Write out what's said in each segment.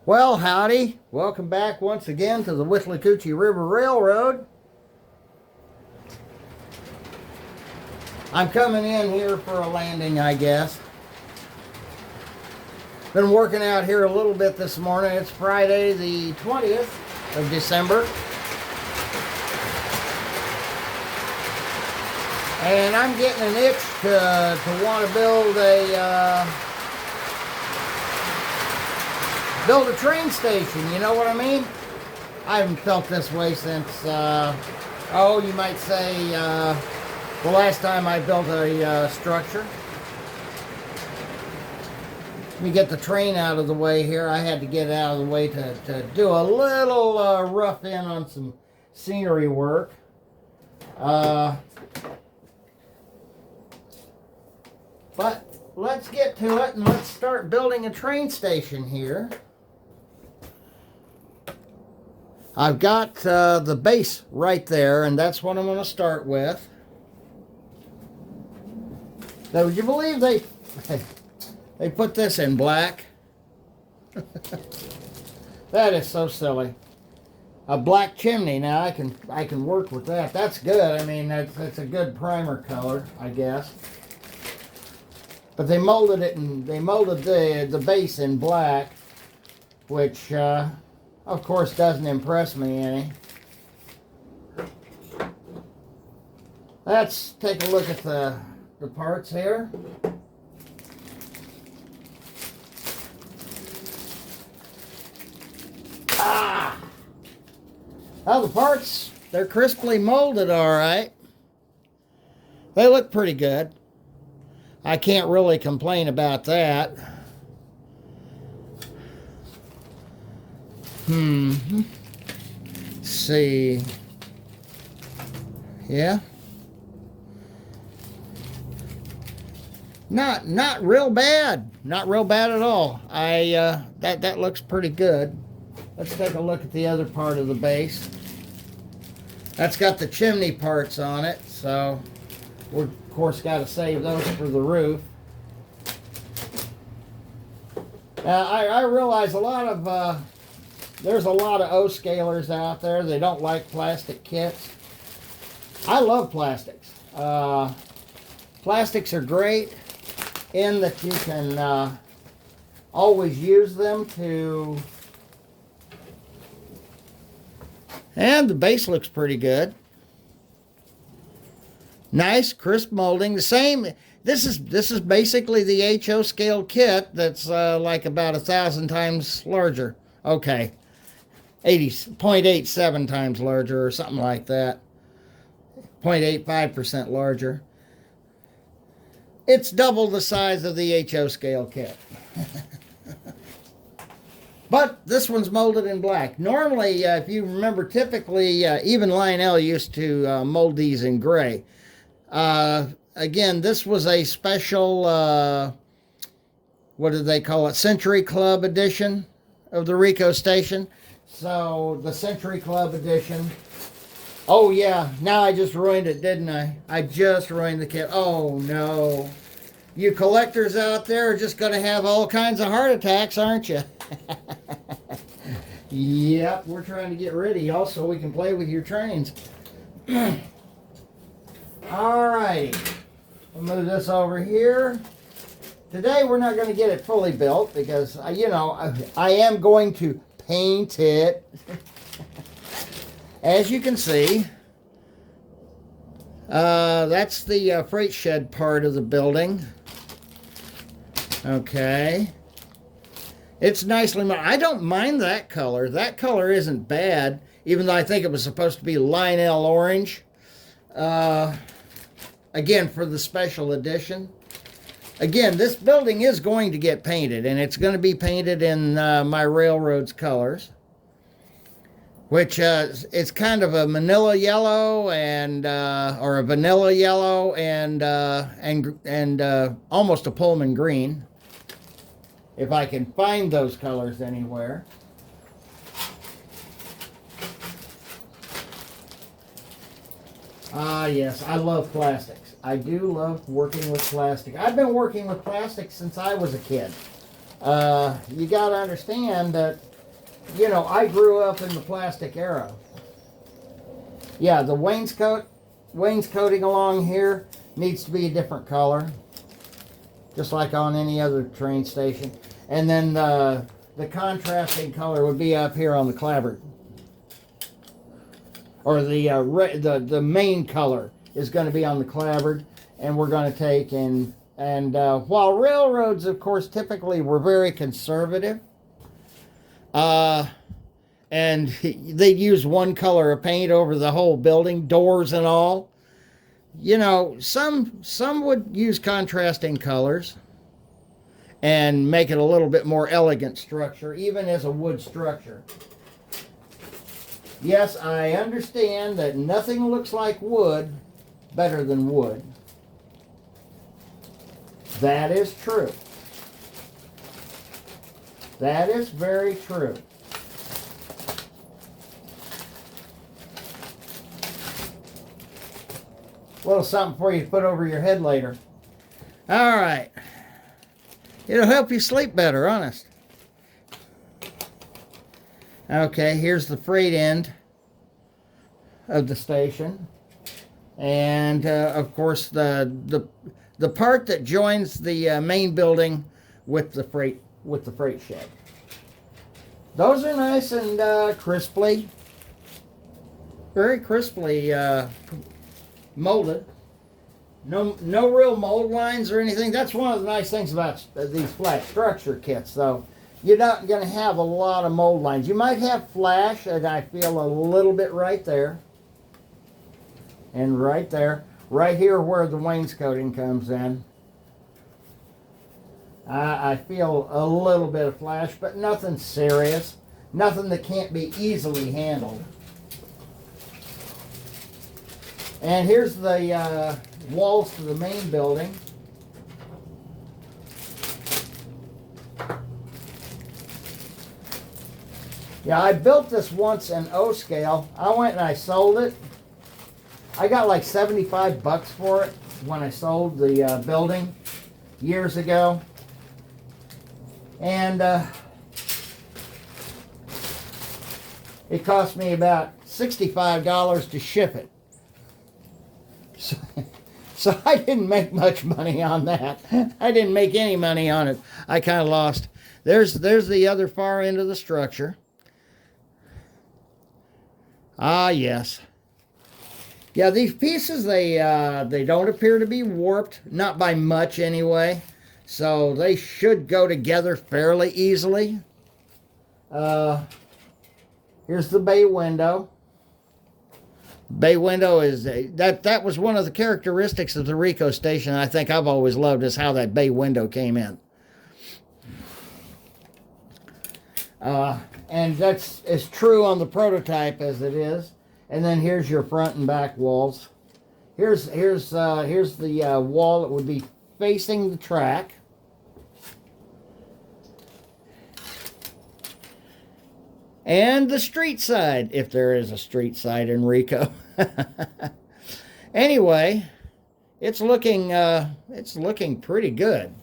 Well, howdy. Welcome back once again to the Withlacoochee River Railroad. I'm coming in here for a landing, I guess. Been working out here a little bit this morning. It's Friday the 20th of December. And I'm getting an itch to want to build a train station, you know what I mean? I haven't felt this way since, you might say, the last time I built a structure. Let me get the train out of the way here. I had to get it out of the way to do a little rough in on some scenery work. But let's get to it and let's start building a train station here. I've got the base right there, and that's what I'm going to start with. Now, would you believe they put this in black? That is so silly. A black chimney. Now I can work with that. That's good. I mean, that's a good primer color, I guess. But they molded it and they molded the base in black, which of course doesn't impress me any. Let's take a look at the parts here. Well, the parts, they're crisply molded all right. They look pretty good. I can't really complain about that. Let's see. Yeah. Not real bad. Not real bad at all. That looks pretty good. Let's take a look at the other part of the base. That's got the chimney parts on it, so we're of course got to save those for the roof. I realize there's a lot of O-scalers out there. They don't like plastic kits. I love plastics. Plastics are great in that you can always use them to... And the base looks pretty good. Nice, crisp molding. The same. This is basically the HO scale kit that's like about 1,000 times larger. Okay, 0.87 times larger or something like that. 0.85% larger. It's double the size of the HO scale kit. But this one's molded in black. Normally, if you remember, typically, even Lionel used to mold these in gray. Again, this was a special, what do they call it? Century Club edition of the Rico Station. So, the Century Club edition. Oh, yeah. Now I just ruined it, didn't I? I just ruined the kit. Oh, no. You collectors out there are just going to have all kinds of heart attacks, aren't you? Yep, we're trying to get rid of y'all so we can play with your trains. Alright, we'll move this over here. Today we're not going to get it fully built because, I am going to paint it. As you can see, that's the freight shed part of the building. Okay. It's nicely made. I don't mind that color. That color isn't bad, even though I think it was supposed to be Lionel orange. Again, for the special edition. Again, this building is going to get painted, and it's going to be painted in my railroad's colors, which it's kind of a manila yellow and or a vanilla yellow and almost a Pullman green. If I can find those colors anywhere. Ah, yes, I love plastics. I do love working with plastic. I've been working with plastic since I was a kid. You got to understand that you know, I grew up in the plastic era. Yeah, the wainscoting along here needs to be a different color, just like on any other train station. And then the contrasting color would be up here on the clapboard, or the main color is going to be on the clapboard, and we're going to take and while railroads, of course, typically were very conservative, and they'd use one color of paint over the whole building, doors and all. You know, some would use contrasting colors and make it a little bit more elegant structure, even as a wood structure. Yes, I understand that nothing looks like wood better than wood. That is true. That is very true. A little something for you to put over your head later. All right. It'll help you sleep better, honest. Okay, here's the freight end of the station. And, of course, the part that joins the main building with the freight shed. Those are nice and crisply, very crisply molded. No real mold lines or anything. That's one of the nice things about these flat structure kits, though. You're not going to have a lot of mold lines. You might have flash, and I feel a little bit right there. And right there. Right here where the wainscoting comes in. I feel a little bit of flash, but nothing serious. Nothing that can't be easily handled. And here's the walls to the main building. Yeah, I built this once in O scale. I went and I sold it. I got like 75 bucks for it when I sold the building years ago. And it cost me about $65 to ship it. So I didn't make much money on that. I didn't make any money on it. I kind of lost. There's the other far end of the structure. Ah, yes. Yeah, these pieces, they don't appear to be warped. Not by much, anyway. So they should go together fairly easily. Here's the bay window. Bay window is that was one of the characteristics of the Rico Station. I think I've always loved is how that bay window came in. And that's as true on the prototype as it is. And then here's your front and back walls. Here's the wall that would be facing the track. And the street side, if there is a street side in Rico. Anyway, it's looking pretty good.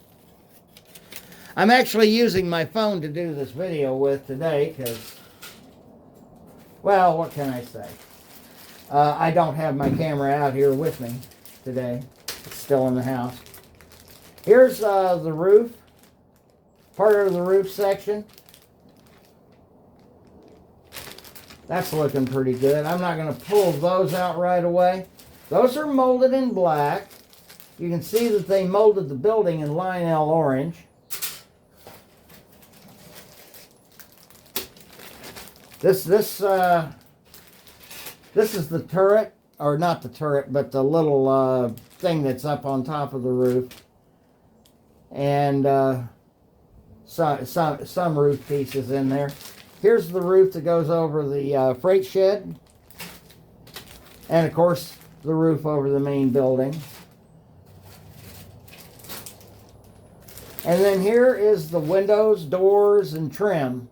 I'm actually using my phone to do this video with today because, well, what can I say? I don't have my camera out here with me today. It's still in the house. Here's the roof, part of the roof section. That's looking pretty good. I'm not going to pull those out right away. Those are molded in black. You can see that they molded the building in Lionel orange. This is the turret, or not the turret, but the little thing that's up on top of the roof, and some roof pieces in there. Here's the roof that goes over the freight shed, and of course the roof over the main building. And then here is the windows, doors, and trim,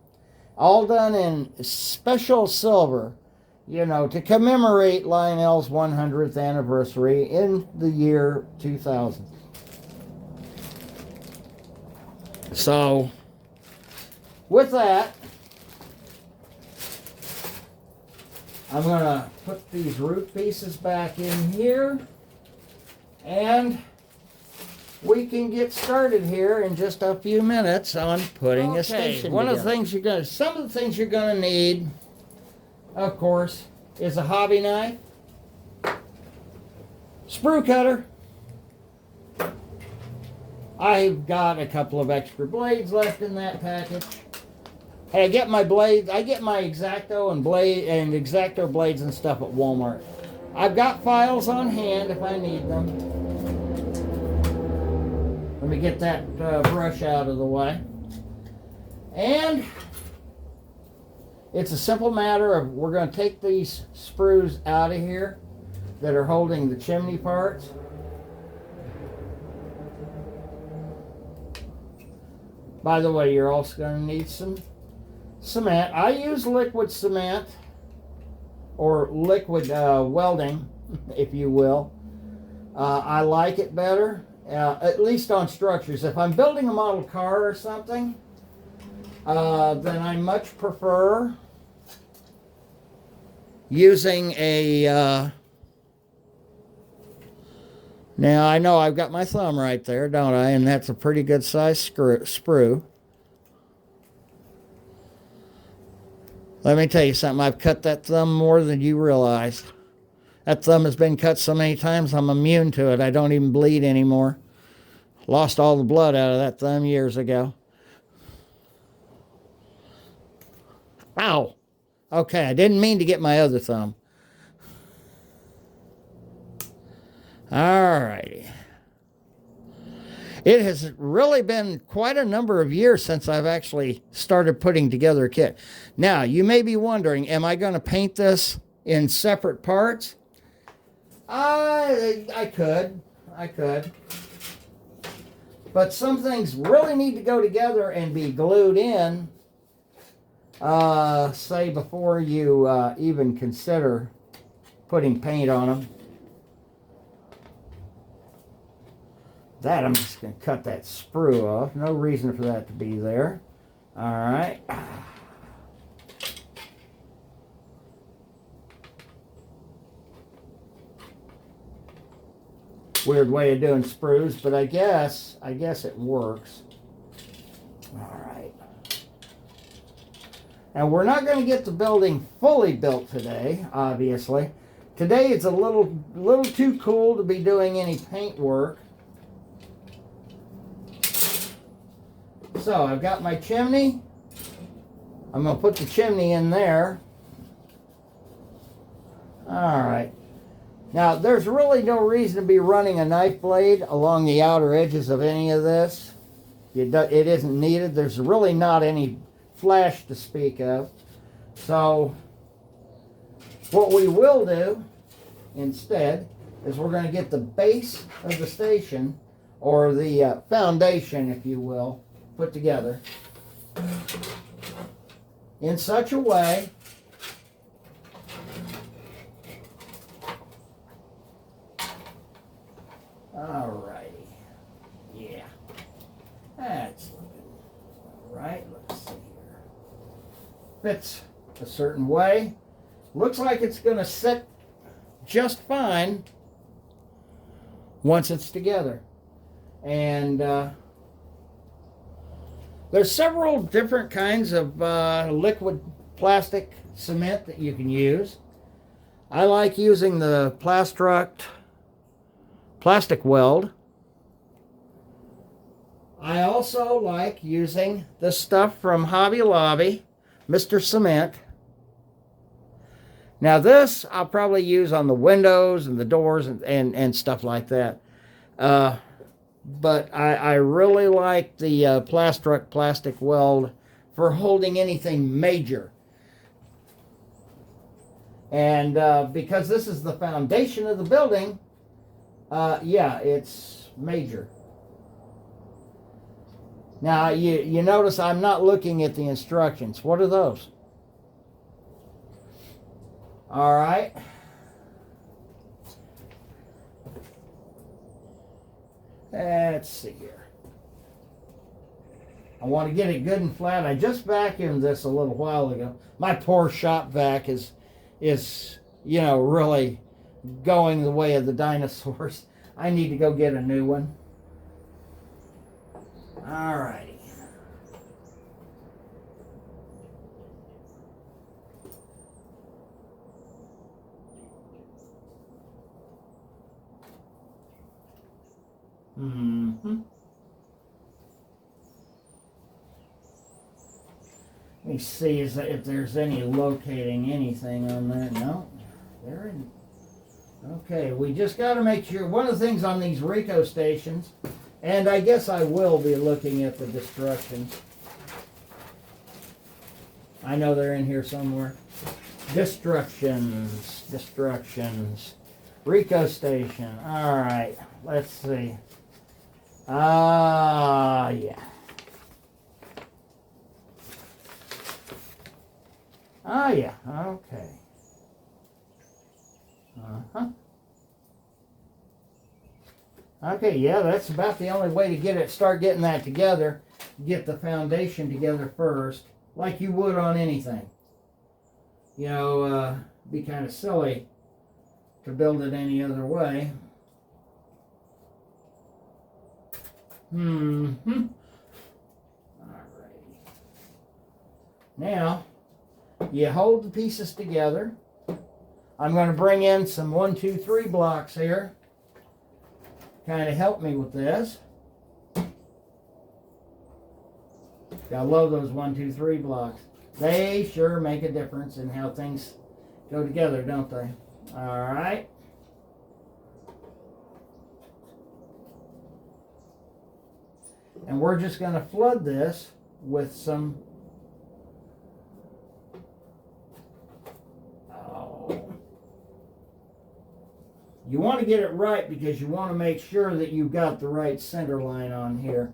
all done in special silver, you know, to commemorate Lionel's 100th anniversary in the year 2000. So, with that, I'm going to put these root pieces back in here, and we can get started here in just a few minutes on putting a station together. Some of the things you're going to need, of course, is a hobby knife, sprue cutter. I've got a couple of extra blades left in that package. Hey, I get my X-Acto and X-Acto blades and stuff at Walmart. I've got files on hand if I need them. Let me get that brush out of the way. And it's a simple matter of, we're going to take these sprues out of here that are holding the chimney parts. By the way, you're also going to need some cement. I use liquid cement, or liquid welding, if you will. I like it better, at least on structures. If I'm building a model car or something, then I much prefer using a... Now, I know I've got my thumb right there, don't I? And that's a pretty good size sprue. Let me tell you something. I've cut that thumb more than you realize. That thumb has been cut so many times, I'm immune to it. I don't even bleed anymore. Lost all the blood out of that thumb years ago. Ow! Okay, I didn't mean to get my other thumb. Alrighty. It has really been quite a number of years since I've actually started putting together a kit. Now, you may be wondering, am I going to paint this in separate parts? I could. But some things really need to go together and be glued in, say before you even consider putting paint on them. That, I'm just going to cut that sprue off. No reason for that to be there. All right. Weird way of doing sprues, but I guess it works. All right. And we're not going to get the building fully built today, obviously. Today it's a little too cool to be doing any paint work. So I've got my chimney. I'm going to put the chimney in there. All right. Now, there's really no reason to be running a knife blade along the outer edges of any of this. It isn't needed. There's really not any flash to speak of. So what we will do instead is we're going to get the base of the station, or the foundation, if you will, put together in such a way alrighty, yeah, that's looking alright. Let's see here, fits a certain way, looks like it's gonna sit just fine once it's together. And there's several different kinds of liquid plastic cement that you can use. I like using the plastic weld. I also like using the stuff from Hobby Lobby, Mr. Cement. Now this I'll probably use on the windows and the doors and stuff like that. But I really like the plastic weld for holding anything major. And because this is the foundation of the building, yeah, it's major. Now, you notice I'm not looking at the instructions. What are those? All right. Let's see here. I want to get it good and flat. I just vacuumed this a little while ago. My poor shop vac is is, you know, really going the way of the dinosaurs. I need to go get a new one. All righty. Mm-hmm. Let me see if there's any locating anything on there. No, there isn't. Okay, we just got to make sure. One of the things on these Rico stations, and I guess I will be looking at the destructions. I know they're in here somewhere. Destructions. Rico Station. All right, let's see. Yeah. Oh, yeah. Okay. Uh-huh. Okay, yeah, that's about the only way to start getting that together. Get the foundation together first, like you would on anything. You know, be kind of silly to build it any other way. Mm-hmm. Alrighty. Now, you hold the pieces together. I'm going to bring in some 1, 2, 3 blocks here. Kind of help me with this. I love those 1, 2, 3 blocks. They sure make a difference in how things go together, don't they? All right. And we're just going to flood this with some you want to get it right because you want to make sure that you've got the right center line on here.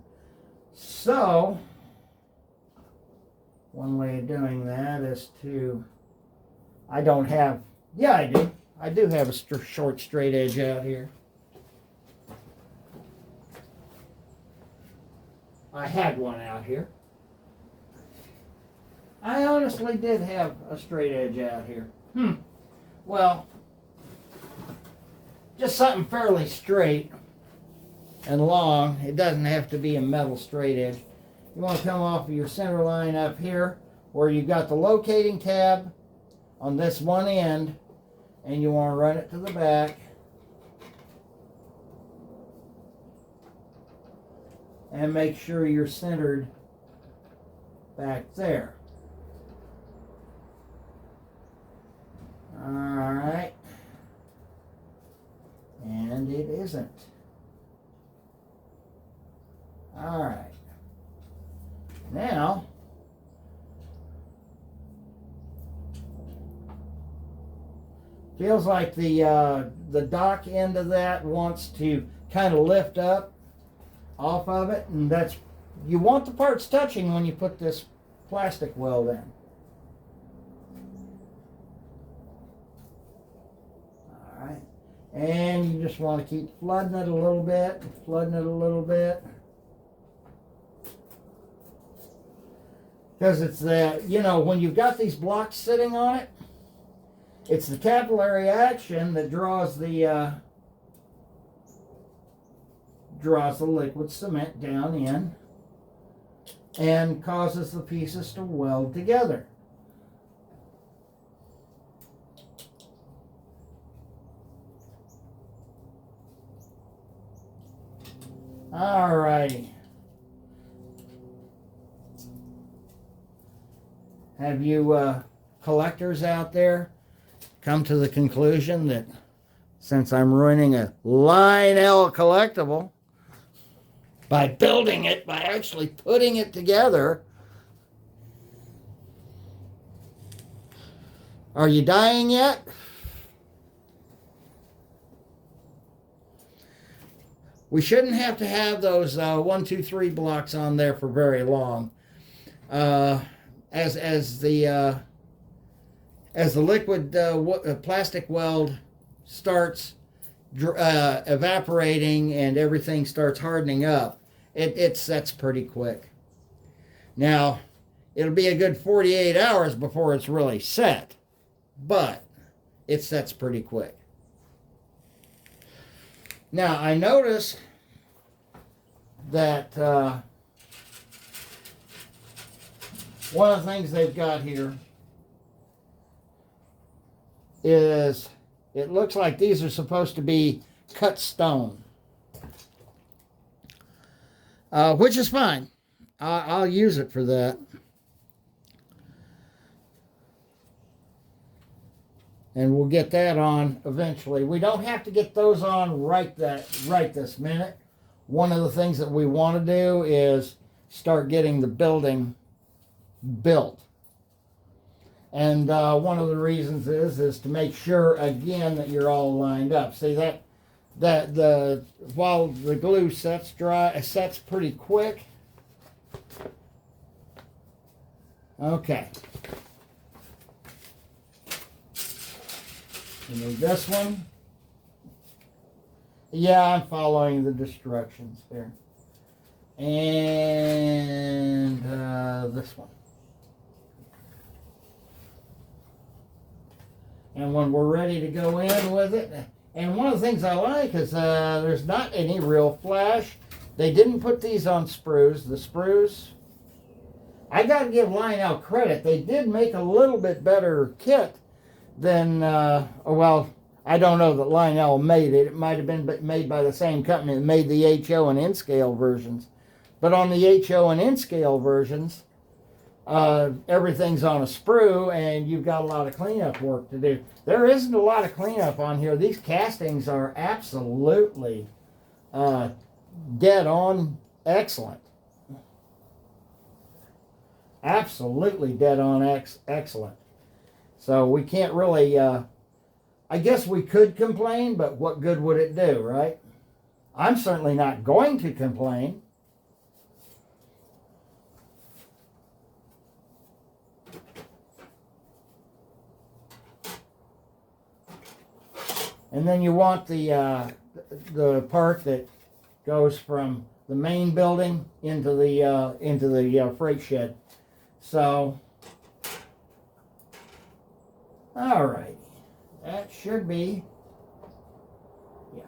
So, one way of doing that is to, I do. I do have a short straight edge out here. I had one out here. I honestly did have a straight edge out here. Well, just something fairly straight and long. It doesn't have to be a metal straight edge. You want to come off of your center line up here where you've got the locating tab on this one end, and you want to run it to the back. And make sure you're centered back there. All right. And it isn't. All right. Now, feels like the dock end of that wants to kind of lift up off of it, and that's, you want the parts touching when you put this plastic weld in. All right. And you just want to keep flooding it a little bit, Because it's the, you know, when you've got these blocks sitting on it, it's the capillary action that draws the liquid cement down in and causes the pieces to weld together. All righty. Have you collectors out there come to the conclusion that since I'm ruining a Lionel collectible by building it, by actually putting it together, are you dying yet? We shouldn't have to have those 1, 2, 3 blocks on there for very long. As the liquid plastic weld starts evaporating and everything starts hardening up, it sets pretty quick. Now, it'll be a good 48 hours before it's really set, but it sets pretty quick. Now, I notice that one of the things they've got here is it looks like these are supposed to be cut stone, which is fine. I'll use it for that. And we'll get that on eventually. We don't have to get those on right this minute. One of the things that we want to do is start getting the building built. And one of the reasons is to make sure again that you're all lined up. See that while the glue sets pretty quick. Okay. You need this one. Yeah, I'm following the instructions here. And this one. And when we're ready to go in with it, and one of the things I like is there's not any real flash. They didn't put these on sprues. The sprues, I got to give Lionel credit. They did make a little bit better kit than, well, I don't know that Lionel made it. It might have been made by the same company that made the HO and N-scale versions. But on the HO and N-scale versions, everything's on a sprue, and you've got a lot of cleanup work to do. There isn't a lot of cleanup on here. These castings are absolutely dead on excellent. Absolutely dead on excellent. So we can't really, I guess we could complain, but what good would it do, right? I'm certainly not going to complain. And then you want the part that goes from the main building into the freight shed. So, all right, that should be, yeah.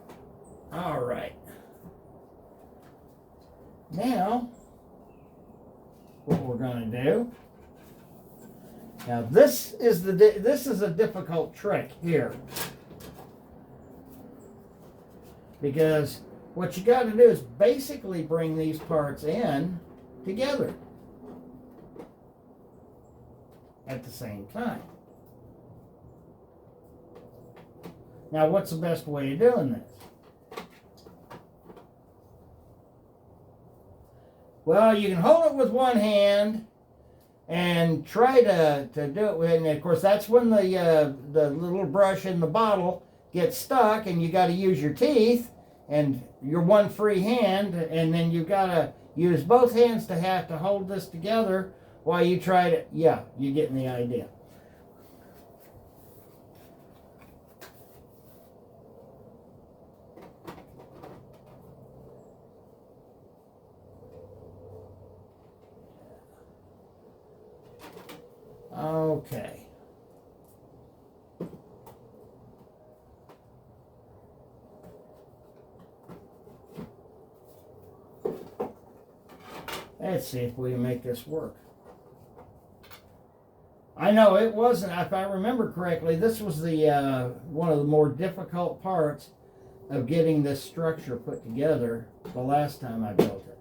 All right. Now, what we're going to do. Now this is a difficult trick here. Because what you got to do is basically bring these parts in together at the same time. Now, what's the best way of doing this? Well, you can hold it with one hand and try to do it with, and of course that's when the little brush in the bottle gets stuck, and you got to use your teeth and your one free hand, and then you've got to use both hands to have to hold this together while you try to, yeah, you're getting the idea. Okay. Let's see if we can make this work. I know it wasn't, if I remember correctly, this was the one of the more difficult parts of getting this structure put together the last time I built it.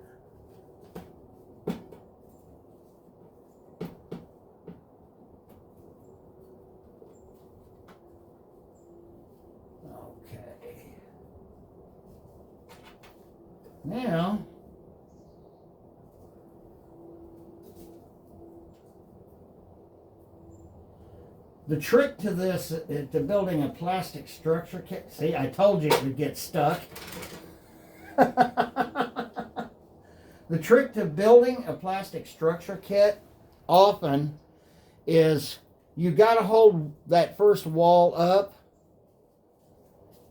Okay. Now, the trick to this, to building a plastic structure kit, see, I told you it would get stuck. The trick to building a plastic structure kit often is you got to hold that first wall up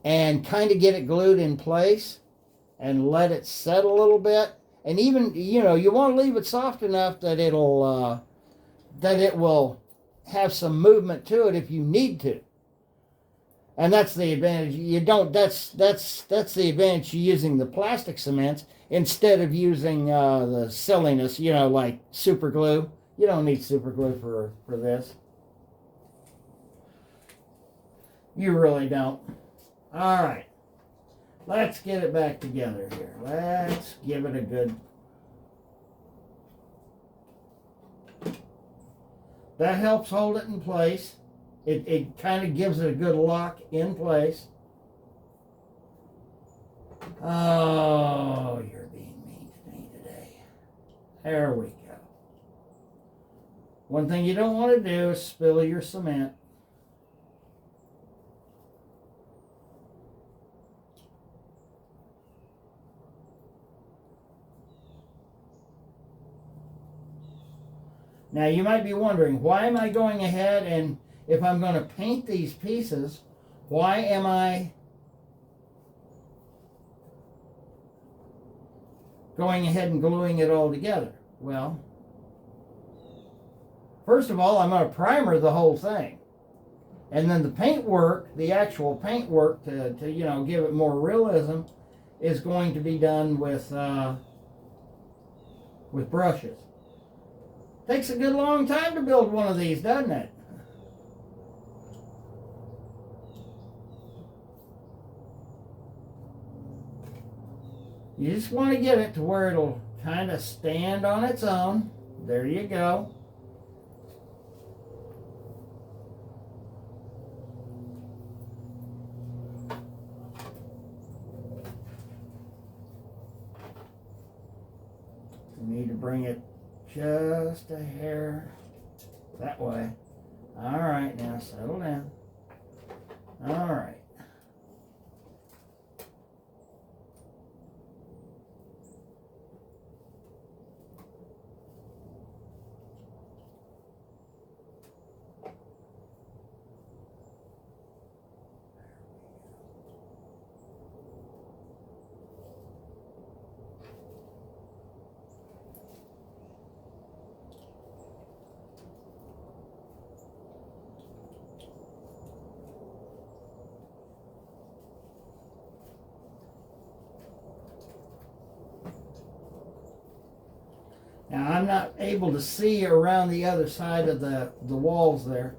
and kind of get it glued in place and let it set a little bit. And even, you know, you want to leave it soft enough that it will have some movement to it if you need to. And that's the advantage. You don't. That's the advantage of using the plastic cements instead of using the silliness. You know, like super glue. You don't need super glue for this. You really don't. All right. Let's get it back together here. Let's give it a good. That helps hold it in place. It kind of gives it a good lock in place. Oh, you're being mean to me today. There we go. One thing you don't want to do is spill your cement. Now you might be wondering, why am I going ahead and if I'm going to paint these pieces, why am I going ahead and gluing it all together? Well, first of all, I'm going to primer the whole thing. And then the paint work, the actual paint work to give it more realism is going to be done with brushes. Takes a good long time to build one of these, doesn't it? You just want to get it to where it'll kind of stand on its own. There you go. You need to bring it just a hair that way. All right, now settle down. All right. Now I'm not able to see around the other side of the walls there.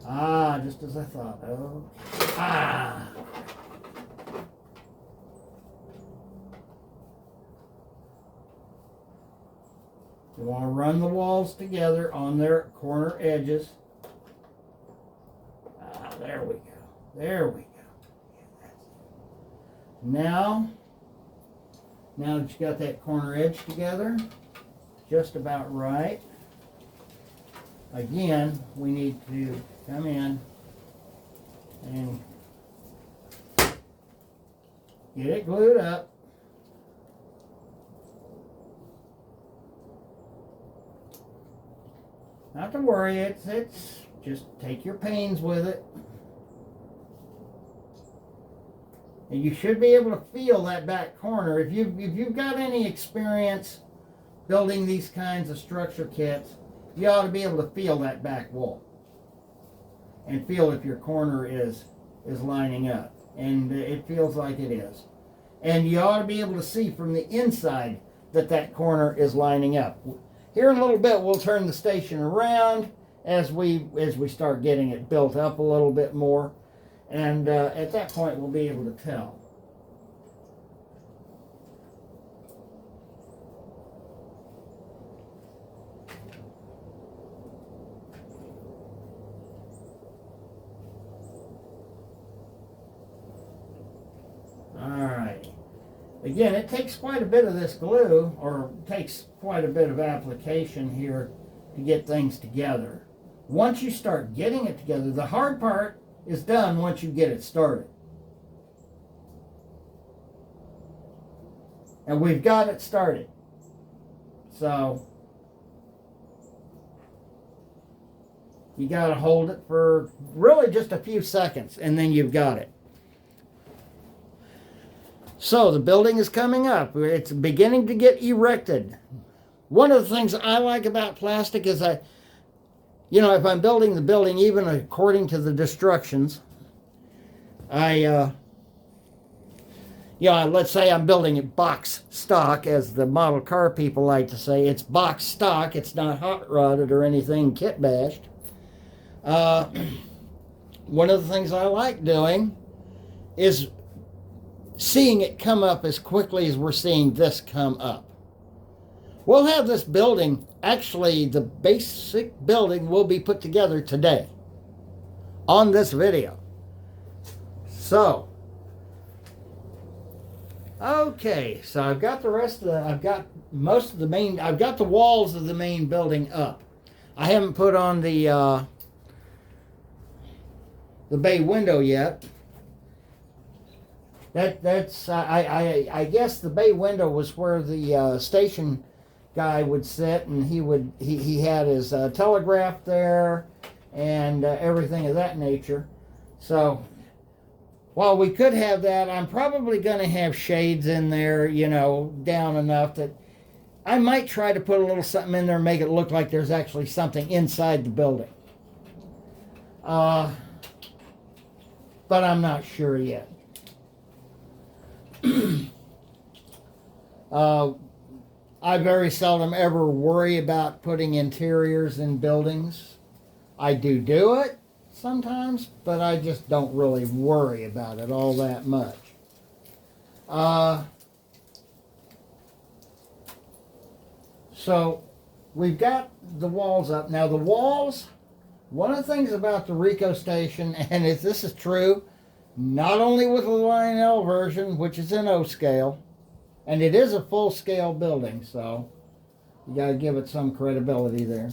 Ah, just as I thought. Oh, ah. You want to run the walls together on their corner edges. Ah, there we go. There we go. Now that you got that corner edge together, just about right. Again, we need to come in and get it glued up. Not to worry, it's just take your pains with it. And you should be able to feel that back corner. If you've got any experience building these kinds of structure kits, you ought to be able to feel that back wall and feel if your corner is lining up, and it feels like it is. And you ought to be able to see from the inside that corner is lining up. Here in a little bit, we'll turn the station around as we start getting it built up a little bit more, and at that point we'll be able to tell. Alright. Again, it takes quite a bit of this glue, or takes quite a bit of application here to get things together. Once you start getting it together, the hard part is done once you get it started. And we've got it started. So you got to hold it for really just a few seconds, and then you've got it. So the building is coming up. It's beginning to get erected. One of the things I like about plastic is if I'm building the building, even according to the instructions, Let's say I'm building it box stock, as the model car people like to say. It's box stock. It's not hot rodded or anything kit bashed. Uh, one of the things I like doing is seeing it come up as quickly as we're seeing this come up. We'll have this building, actually the basic building will be put together today on this video. So, okay, so I've got the rest of the, I've got most of the main, I've got the walls of the main building up. I haven't put on the bay window yet. I guess the bay window was where the station guy would sit, and he had his telegraph there and everything of that nature. So while we could have that, I'm probably going to have shades in there, down enough that I might try to put a little something in there and make it look like there's actually something inside the building. But I'm not sure yet. I very seldom ever worry about putting interiors in buildings. I do it sometimes, but I just don't really worry about it all that much. So we've got the walls up. Now the walls, one of the things about the Rico Station, and this is true, not only with the Lionel version, which is in O scale, and it is a full-scale building, so you got to give it some credibility there.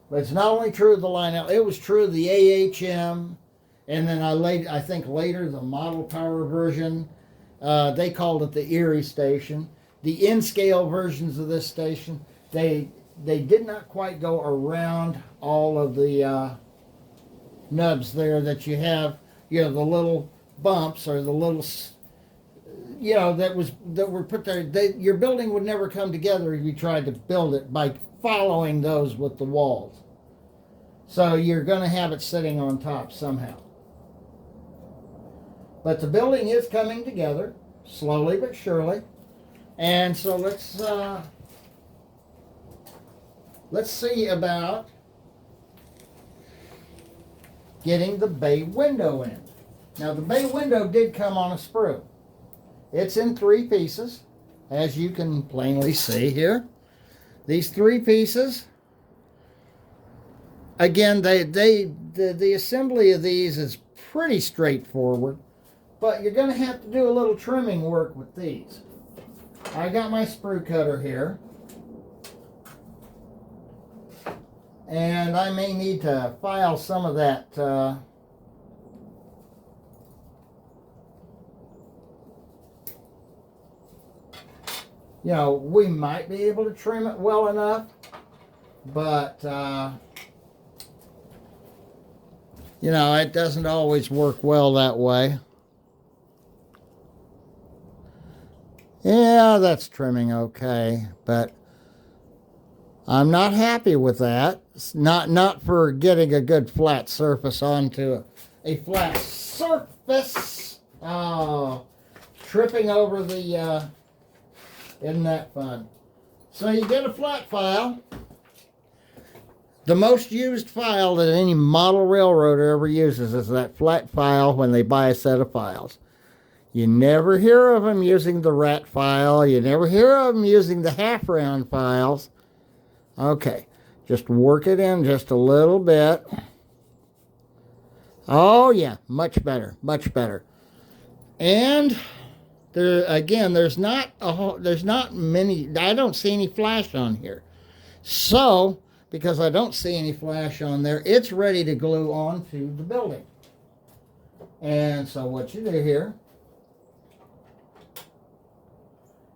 But it's not only true of the Lionel, it was true of the AHM, and then I think later the Model Power version, they called it the Erie Station. The in-scale versions of this station, they did not quite go around all of the nubs there that you have, the little bumps or the little, that were put there. Your building would never come together if you tried to build it by following those with the walls. So you're going to have it sitting on top somehow. But the building is coming together, slowly but surely. And so let's see about getting the bay window in. Now the bay window did come on a sprue. It's in 3 pieces, as you can plainly see here. These 3 pieces, again, the assembly of these is pretty straightforward, but you're going to have to do a little trimming work with these. I got my sprue cutter here, and I may need to file some of that we might be able to trim it well enough, but it doesn't always work well that way. Yeah, that's trimming okay, but I'm not happy with that. It's not for getting a good flat surface onto a flat surface. Oh, tripping over the isn't that fun? So you get a flat file. The most used file that any model railroader ever uses is that flat file when they buy a set of files. You never hear of them using the rat file. You never hear of them using the half-round files. Okay, just work it in just a little bit. Oh yeah, much better, much better. And there's not many. I don't see any flash on here. So, because I don't see any flash on there, it's ready to glue onto the building. And so what you do here,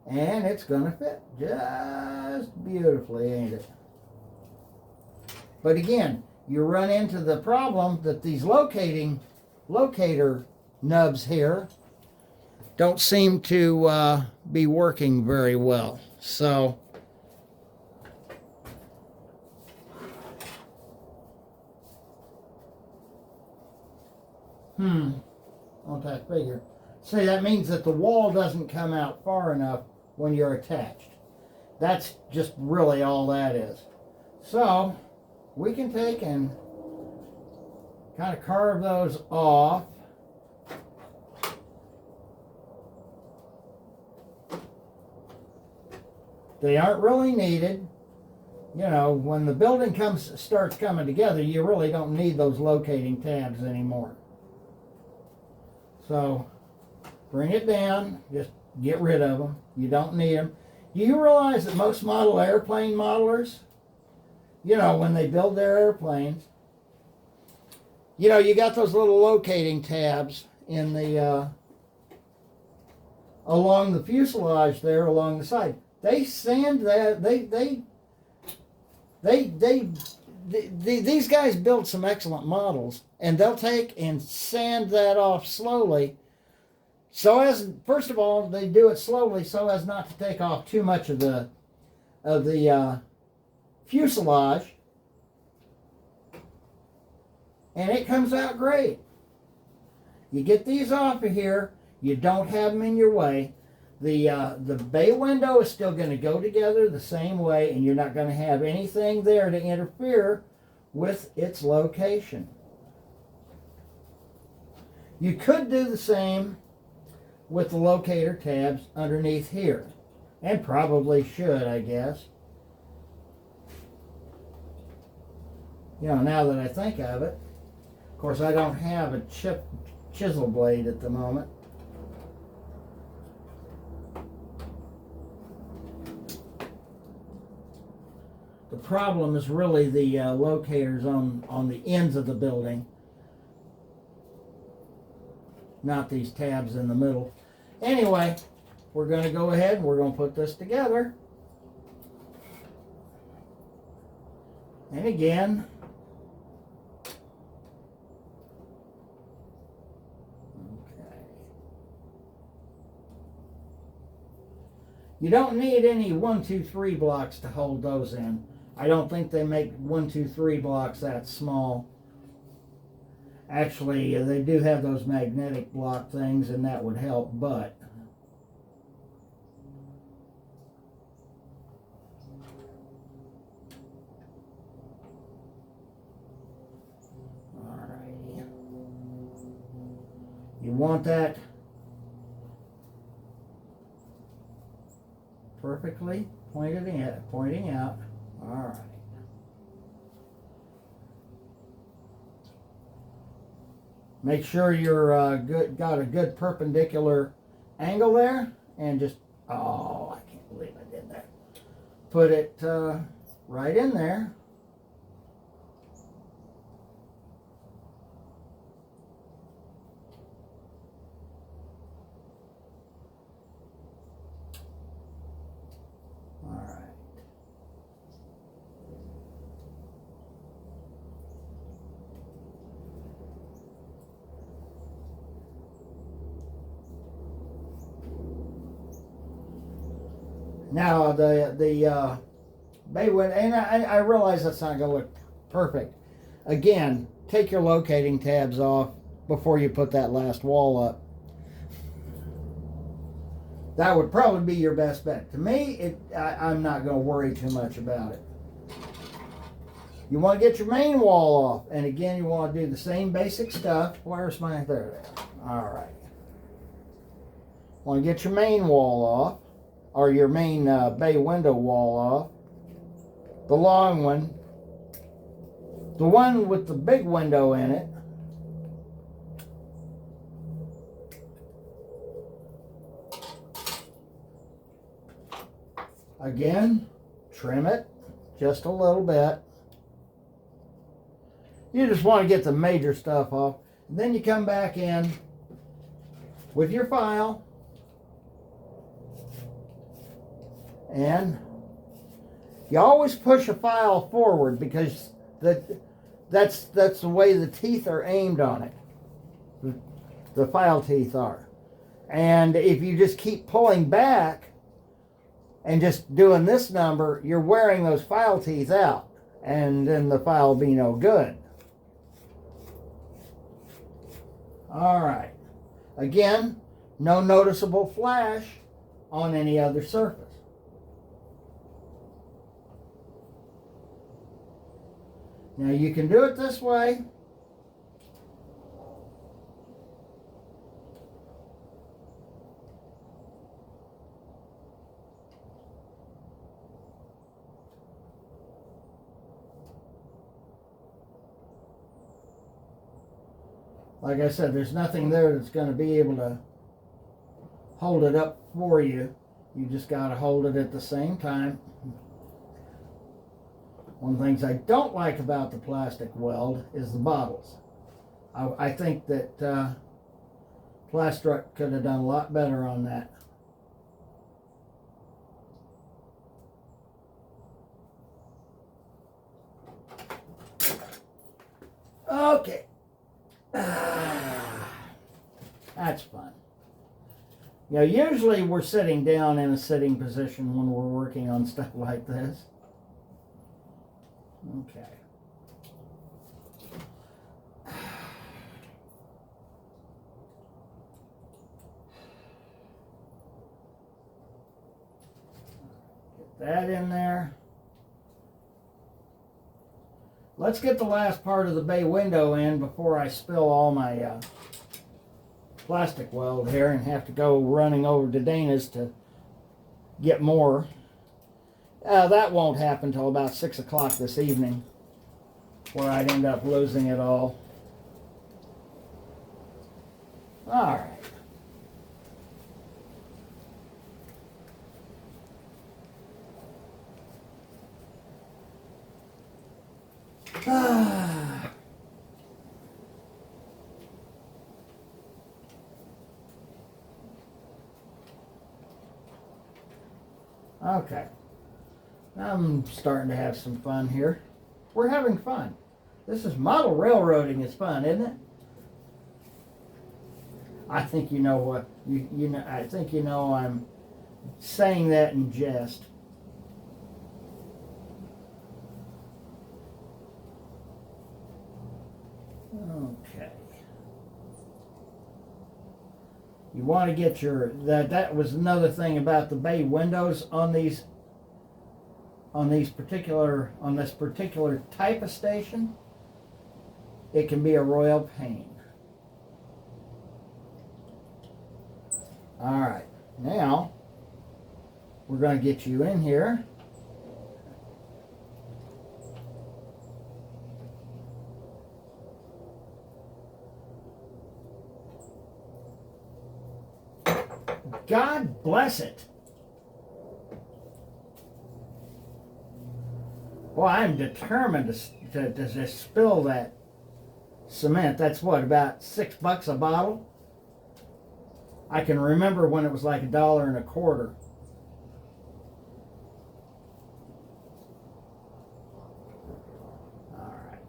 and it's going to fit just beautifully, ain't it? But again, you run into the problem that these locator nubs here don't seem to be working very well. So on that figure. See, that means that the wall doesn't come out far enough when you're attached. That's just really all that is. So, we can take and kind of carve those off. They aren't really needed. You know, when the building starts coming together, you really don't need those locating tabs anymore. So, bring it down, just get rid of them. You don't need them. Do you realize that most model airplane modelers, you know, when they build their airplanes, you know, you got those little locating tabs in the, along the fuselage there, along the side. They sand that, these guys build some excellent models, and they'll take and sand that off slowly. So as, first of all, they do it slowly so as not to take off too much of the fuselage, and it comes out great. You get these off of here, you don't have them in your way. The bay window is still going to go together the same way, and you're not going to have anything there to interfere with its location. You could do the same with the locator tabs underneath here, and probably should, I guess. You know, now that I think of it. Of course, I don't have a chisel blade at the moment. The problem is really the locators on the ends of the building, not these tabs in the middle. Anyway, we're going to go ahead and we're going to put this together. And again, okay. You don't need any 1, 2, 3 blocks to hold those in. I don't think they make 1, 2, 3 blocks that small. Actually, they do have those magnetic block things, and that would help, but alrighty. You want that perfectly pointing out. All right. Make sure you're got a good perpendicular angle there, and just, oh, I can't believe I did that. Put it right in there. All right. Now the bay window, and I realize that's not going to look perfect. Again, take your locating tabs off before you put that last wall up. That would probably be your best bet. To me, I'm not going to worry too much about it. You want to get your main wall off, and again, you want to do the same basic stuff. Where's my, there. All right. Want to get your main wall off, or your main bay window wall off. The long one. The one with the big window in it. Again, trim it just a little bit. You just want to get the major stuff off. And then you come back in with your file. And you always push a file forward because that's the way the teeth are aimed on it. The file teeth are. And if you just keep pulling back and just doing this number, you're wearing those file teeth out, and then the file will be no good. All right. Again, no noticeable flash on any other surface. Now you can do it this way. Like I said, there's nothing there that's going to be able to hold it up for you. You just got to hold it at the same time. One of the things I don't like about the plastic weld is the bottles. I think that Plastruct could have done a lot better on that. Okay. That's fun. You know, usually we're sitting down in a sitting position when we're working on stuff like this. Okay. Get that in there. Let's get the last part of the bay window in before I spill all my plastic weld here and have to go running over to Dana's to get more. That won't happen till about 6 o'clock this evening, where I'd end up losing it all. All right. Okay. I'm starting to have some fun here. We're having fun. This is model railroading is fun, isn't it? I think you know what you know. I think you know I'm saying that in jest. Okay. You want to get your that was another thing about the bay windows on this particular type of station. It can be a royal pain. All right, now we're going to get you in here. God bless it. Well, I'm determined to spill that cement. That's what, about $6 a bottle? I can remember when it was like $1.25. All right.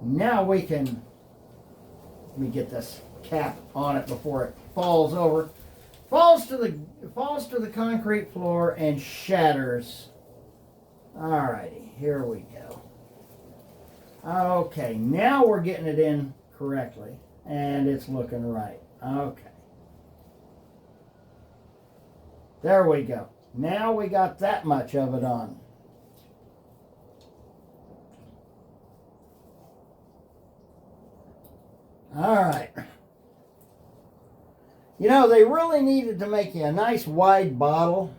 Now we can, let me get this cap on it before it falls over. Falls to the concrete floor and shatters. Alrighty, here we go. Okay, now we're getting it in correctly, and it's looking right. Okay. There we go. Now we got that much of it on. Alright. You know, they really needed to make you a nice wide bottle.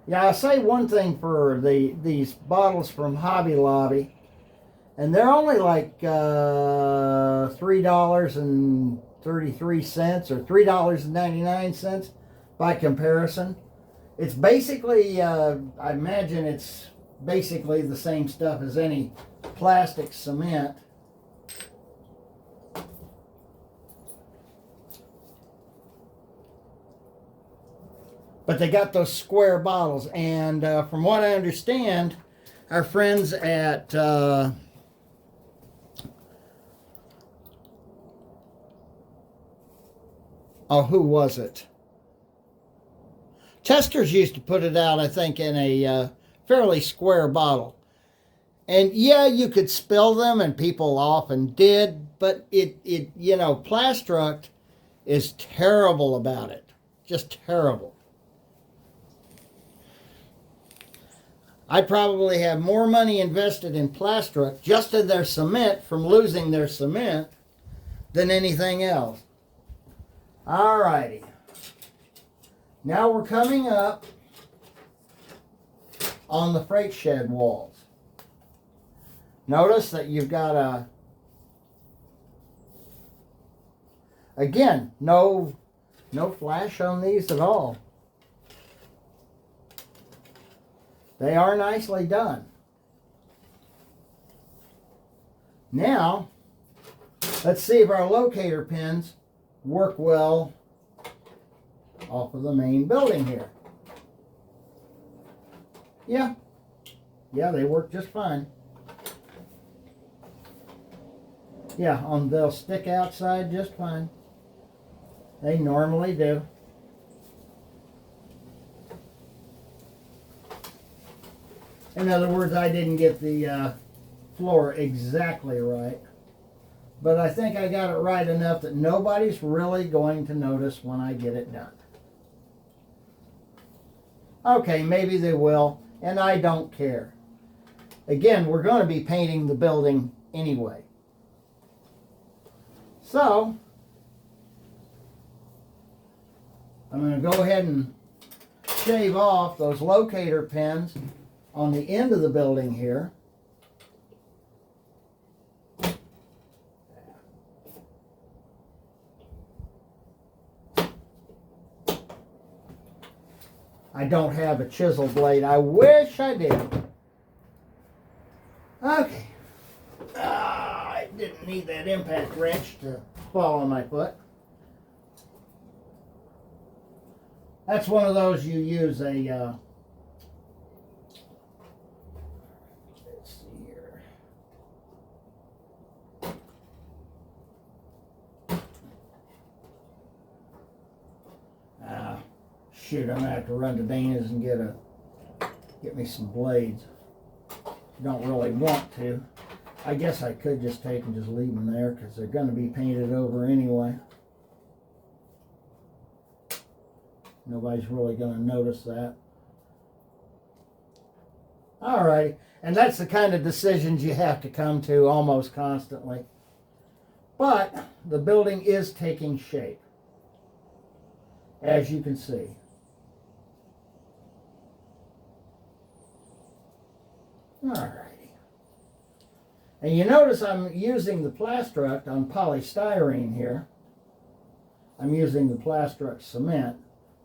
Yeah, I'll say one thing for these bottles from Hobby Lobby, and they're only like $3.33 or $3.99 by comparison. It's basically, I imagine it's basically the same stuff as any plastic cement. But they got those square bottles, and from what I understand, our friends at oh, who was it? Testers used to put it out, I think, in a fairly square bottle. And yeah, you could spill them, and people often did, but it you know, Plastruct is terrible about it. Just terrible. I probably have more money invested in Plastruct, just in their cement, from losing their cement, than anything else. Alrighty. Now we're coming up on the freight shed walls. Notice that you've got a, again, no flash on these at all. They are nicely done. Now, let's see if our locator pins work well off of the main building here. Yeah, they work just fine. Yeah, they'll stick outside just fine. They normally do. In other words, I didn't get the floor exactly right, but I think I got it right enough that nobody's really going to notice when I get it done. Okay, maybe they will, and I don't care. Again, we're going to be painting the building anyway. So, I'm going to go ahead and shave off those locator pins on the end of the building here. I don't have a chisel blade. I wish I did. Okay. I didn't need that impact wrench to fall on my foot. That's one of those you use a, let's see here. Shoot, I'm gonna have to run to Dana's and get me some blades. Don't really want to. I guess I could just take and just leave them there because they're going to be painted over anyway. Nobody's really going to notice that. Alrighty, and that's the kind of decisions you have to come to almost constantly. But the building is taking shape, as you can see. Alrighty. And you notice I'm using the Plastruct on polystyrene here. I'm using the Plastruct cement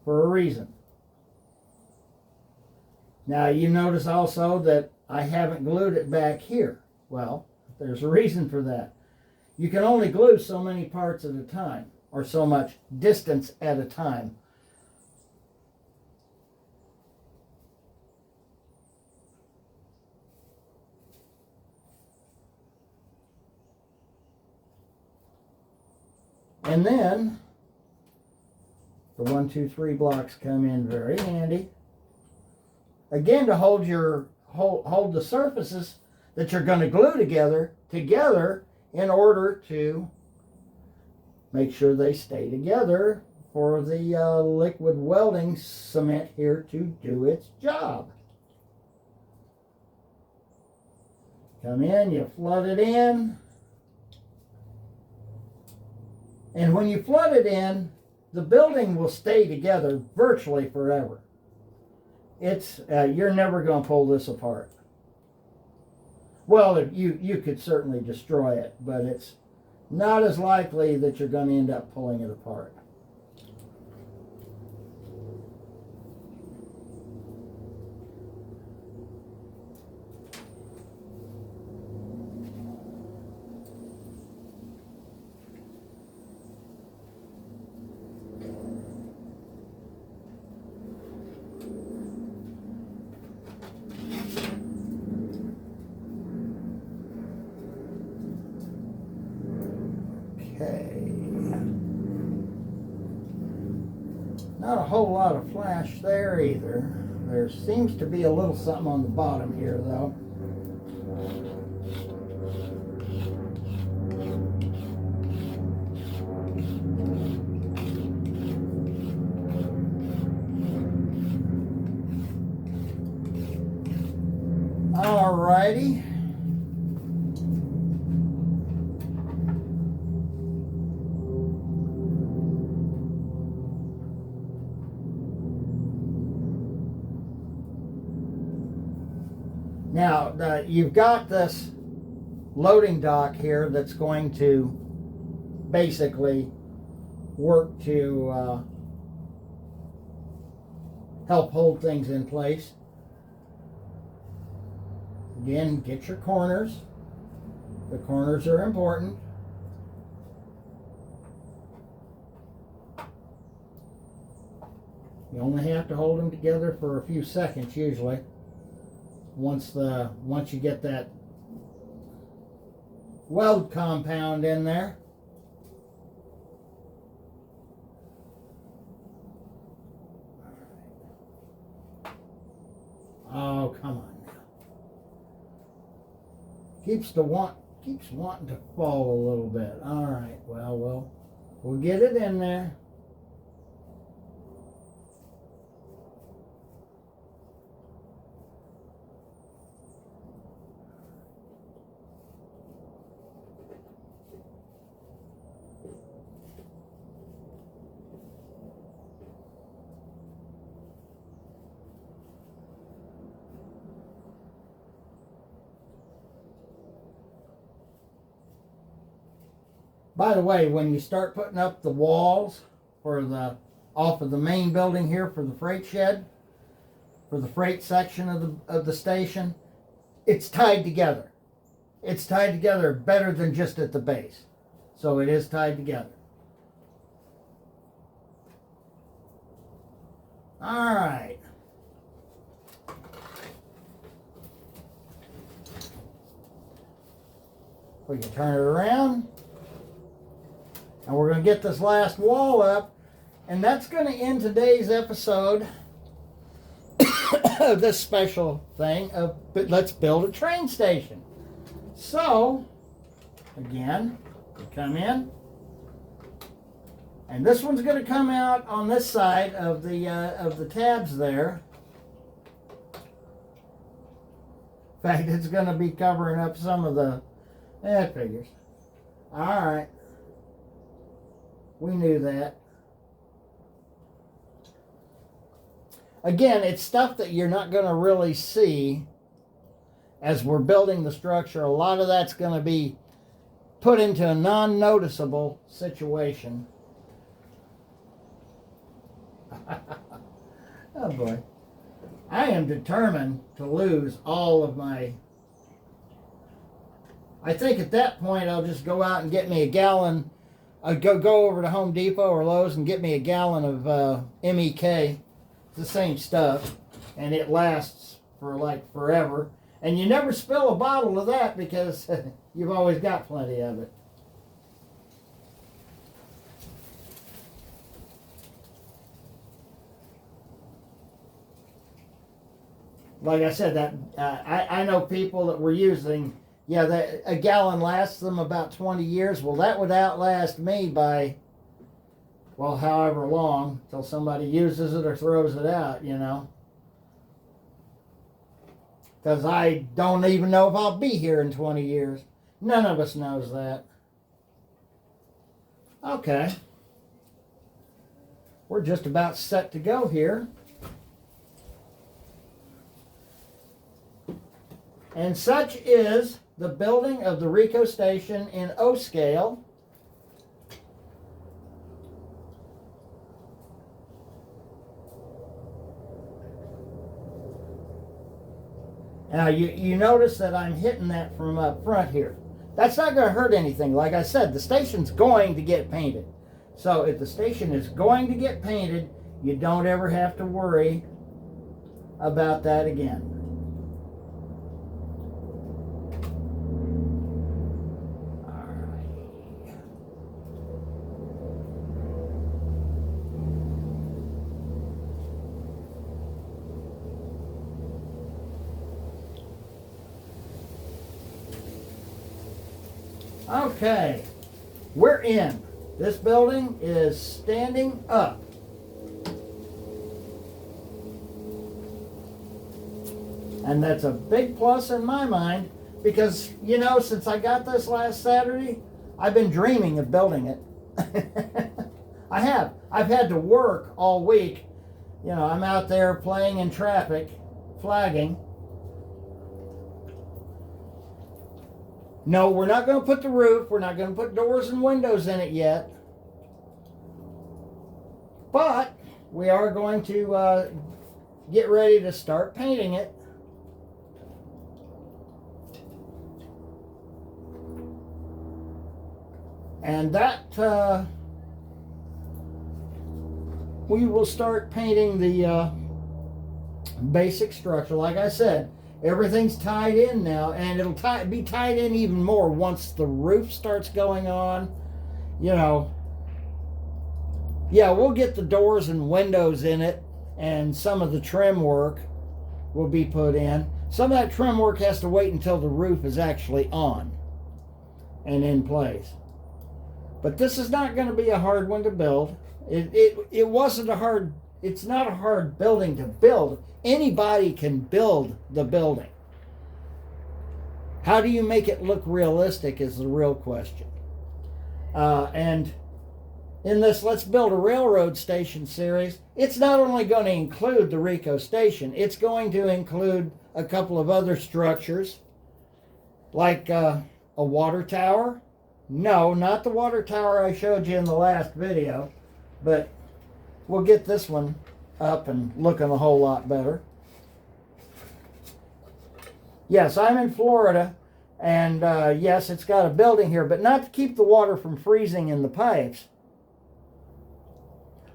for a reason. Now you notice also that I haven't glued it back here. Well, there's a reason for that. You can only glue so many parts at a time, or so much distance at a time. And then the 1, 2, 3 blocks come in very handy. Again, to hold the surfaces that you're going to glue together in order to make sure they stay together for the liquid welding cement here to do its job. Come in, you flood it in. And when you flood it in, the building will stay together virtually forever. It's you're never going to pull this apart. Well, you could certainly destroy it, but it's not as likely that you're going to end up pulling it apart. Okay. Not a whole lot of flash there either. There seems to be a little something on the bottom here though. Alrighty. Now, you've got this loading dock here that's going to basically work to help hold things in place. Again, get your corners. The corners are important. You only have to hold them together for a few seconds usually. Once you get that weld compound in there. Oh, come on now. Keeps wanting to fall a little bit. All right, well, we'll get it in there. By the way, when you start putting up the walls for off of the main building here for the freight shed, for the freight section of the station, it's tied together. It's tied together better than just at the base. So it is tied together. All right. We can turn it around. And we're going to get this last wall up. And that's going to end today's episode of this special thing of let's build a train station. So, again, we come in. And this one's going to come out on this side of the tabs there. In fact, it's going to be covering up some of the... It figures. All right. We knew that. Again, it's stuff that you're not going to really see as we're building the structure. A lot of that's going to be put into a non-noticeable situation. Oh boy. I am determined to lose all of my... I think at that point I'll just go out and get me a gallon. I'll go over to Home Depot or Lowe's and get me a gallon of MEK. It's the same stuff. And it lasts for like forever. And you never spill a bottle of that because you've always got plenty of it. Like I said, that I know people that were using... Yeah, a gallon lasts them about 20 years. Well, that would outlast me by, well, however long, till somebody uses it or throws it out, you know. Because I don't even know if I'll be here in 20 years. None of us knows that. Okay. We're just about set to go here. And such is the building of the Rico Station in O scale. Now you notice that I'm hitting that from up front here. That's not going to hurt anything. Like I said, the station's going to get painted. So if the station is going to get painted, you don't ever have to worry about that again. Okay, we're in. This building is standing up. And that's a big plus in my mind because, you know, since I got this last Saturday, I've been dreaming of building it. I have. I've had to work all week. You know, I'm out there playing in traffic, flagging. No, we're not going to put the roof. We're not going to put doors and windows in it yet. But we are going to get ready to start painting it. And that, we will start painting the basic structure. Like I said, everything's tied in now, and it'll be tied in even more once the roof starts going on. You know, yeah, we'll get the doors and windows in it, and some of the trim work will be put in. Some of that trim work has to wait until the roof is actually on and in place. But this is not going to be a hard one to build. It wasn't a hard, it's not a hard building to build. Anybody can build the building. How do you make it look realistic is the real question. And in this Let's Build a Railroad Station series, it's not only going to include the Rico Station, it's going to include a couple of other structures, like a water tower. No, not the water tower I showed you in the last video, but we'll get this one up and looking a whole lot better. Yes, I'm in Florida, and yes, it's got a building here, but not to keep the water from freezing in the pipes.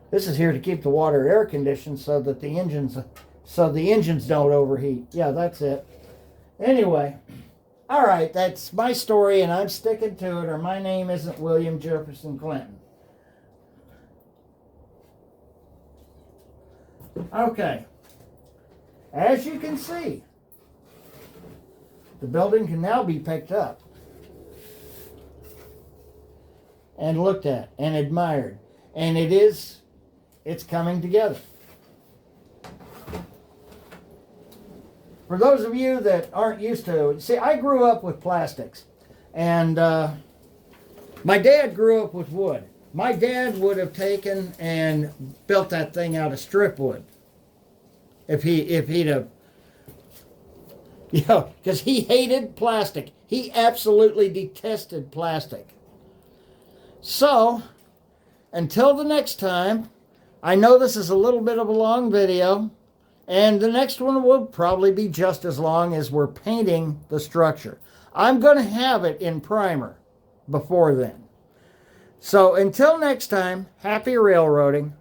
This is here to keep the water air conditioned so that the engines don't overheat. Yeah, that's it. Anyway, all right, that's my story, and I'm sticking to it, or my name isn't William Jefferson Clinton. Okay, as you can see, the building can now be picked up and looked at and admired, and it's coming together. For those of you that aren't used to, see, I grew up with plastics, and my dad grew up with wood. My dad would have taken and built that thing out of strip wood if he'd have, you know, because he hated plastic. He absolutely detested plastic. So, until the next time, I know this is a little bit of a long video, and the next one will probably be just as long as we're painting the structure. I'm going to have it in primer before then. So until next time, happy railroading.